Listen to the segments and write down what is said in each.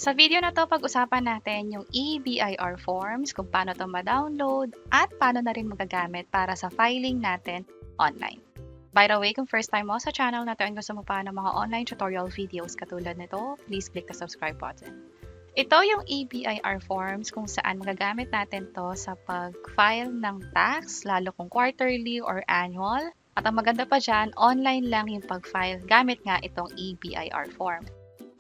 Sa video na to, pag-usapan natin yung EBIR forms, kung paano to ma-download, at paano na rin magagamit para sa filing natin online. By the way, kung first time mo sa channel na to and gusto mo pa ng mga online tutorial videos katulad nito, please click the subscribe button. Ito yung EBIR forms kung saan magagamit natin to sa pag-file ng tax, lalo kung quarterly or annual. At ang maganda pa dyan, online lang yung pag-file gamit nga itong EBIR form.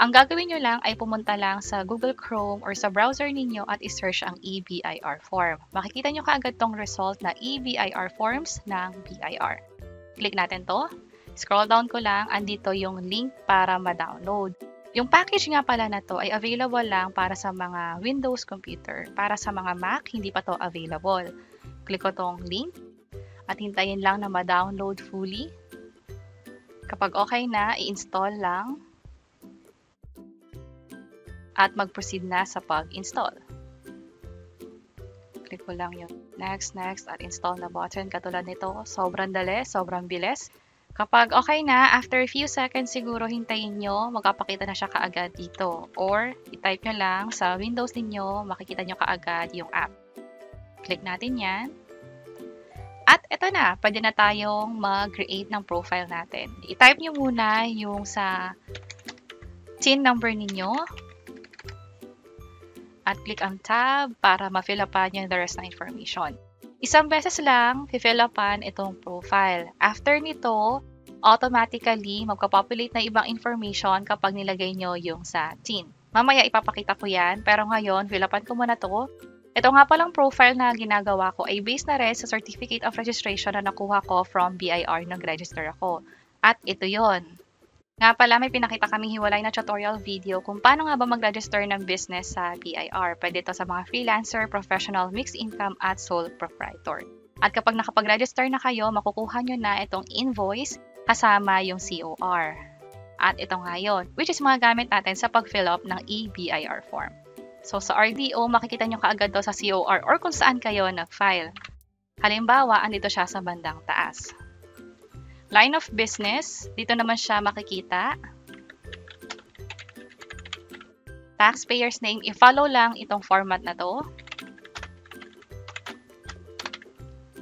Ang gagawin nyo lang ay pumunta lang sa Google Chrome or sa browser ninyo at isearch ang EBIR form. Makikita nyo kaagad tong result na EBIR forms ng BIR. Click natin to. Scroll down ko lang, andito yung link para ma-download. Yung package nga pala na to ay available lang para sa mga Windows computer. Para sa mga Mac, hindi pa to available. Click ko tong link at hintayin lang na ma-download fully. Kapag okay na, i-install lang. At mag-proceed na sa pag-install. Click ko lang yung next, at install na button. Katulad nito, sobrang dali, sobrang bilis. Kapag okay na, after a few seconds siguro hintayin nyo, magpapakita na siya kaagad dito. Or, i-type nyo lang sa Windows ninyo, makikita nyo kaagad yung app. Click natin yan. At eto na, pwede na tayong mag-create ng profile natin. I-type nyo muna yung sa TIN number ninyo. At click ang tab para ma-fill upan yung the rest na information. Isang beses lang, fill upan itong profile. After nito, automatically magpapopulate na ibang information kapag nilagay nyo yung sa TIN. Mamaya ipapakita ko yan, pero ngayon, fill upan ko muna to. Ito nga palang profile na ginagawa ko ay based na rin sa Certificate of Registration na nakuha ko from BIR nung register ako. At ito yon. Nga pala, may pinakita kaming hiwalay na tutorial video kung paano nga ba mag-register ng business sa BIR. Pwede ito sa mga freelancer, professional, mixed income, at sole proprietor. At kapag nakapag-register na kayo, makukuha nyo na itong invoice kasama yung COR. At ito nga yun, which is mga gamit natin sa pag-fill up ng EBIR form. So sa RDO, makikita nyo kaagad daw sa COR or kung saan kayo nag-file. Halimbawa, andito siya sa bandang taas. Line of business, dito naman siya makikita. Taxpayer's name, i-follow lang itong format na to.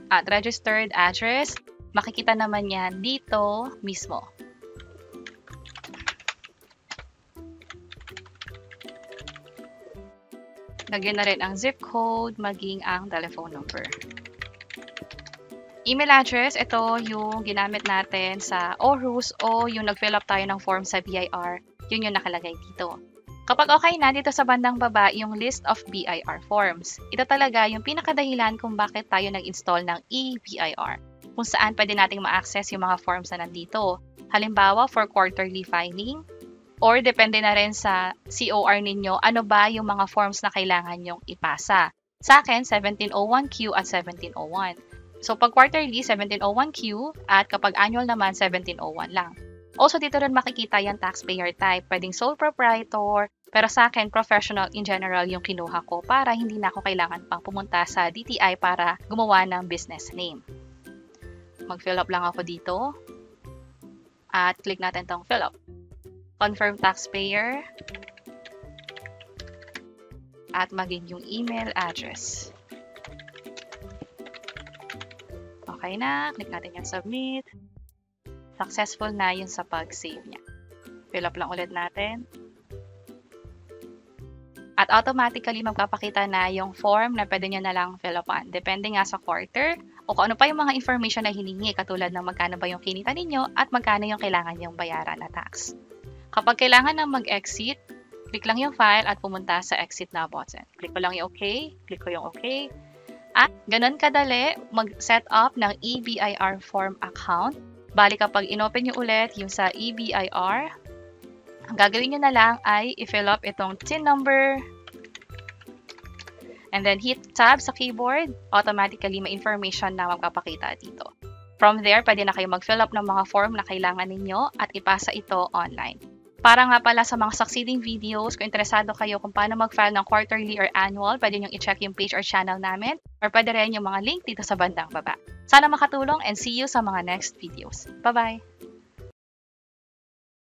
At registered address, makikita naman yan dito mismo. Lagyan na rin ang zip code, maging ang telephone number. Email address, ito yung ginamit natin sa ORUS o yung nag-fill up tayo ng form sa BIR, yun yung nakalagay dito. Kapag okay na, dito sa bandang baba, yung list of BIR forms. Ito talaga yung pinakadahilan kung bakit tayo nag-install ng EBIR, kung saan pwede nating ma-access yung mga forms na nandito. Halimbawa, for quarterly filing, or depende na rin sa COR ninyo, ano ba yung mga forms na kailangan nyong ipasa. Sa akin, 1701Q at 1701. So, pag quarterly, 1701Q at kapag annual naman, 1701 lang. Also, dito rin makikita yung taxpayer type. Pwedeng sole proprietor, pero sa akin, professional in general yung kinuha ko para hindi na ako kailangan pang pumunta sa DTI para gumawa ng business name. Mag-fill up lang ako dito. At click natin tong fill up. Confirm taxpayer. At maging yung email address. Okay na, click natin yung submit. Successful na yun sa pag-save niya. Fill up lang ulit natin. At automatically magpapakita na yung form na pwede nyo na lang fill upan. Depende nga sa quarter o kung ano pa yung mga information na hiningi katulad ng magkano ba yung kinita ninyo at magkano yung kailangan yung bayaran na tax. Kapag kailangan na mag-exit, click lang yung file at pumunta sa exit na button. Click ko lang yung OK, click ko yung OK. At ganun kadali mag-set up ng EBIR form account. Bali kapag inopen nyo ulit yung sa EBIR, ang gagawin nyo na lang ay i-fill up itong TIN number. And then hit tab sa keyboard, automatically may information na magpapakita dito. From there, pwede na kayo mag-fill up ng mga form na kailangan ninyo at ipasa ito online. Para nga pala sa mga succeeding videos, kung interesado kayo kung paano mag-file ng quarterly or annual, pwede nyo i-check yung page or channel namin or pwede rin yung mga link dito sa bandang baba. Sana makatulong and see you sa mga next videos. Bye-bye!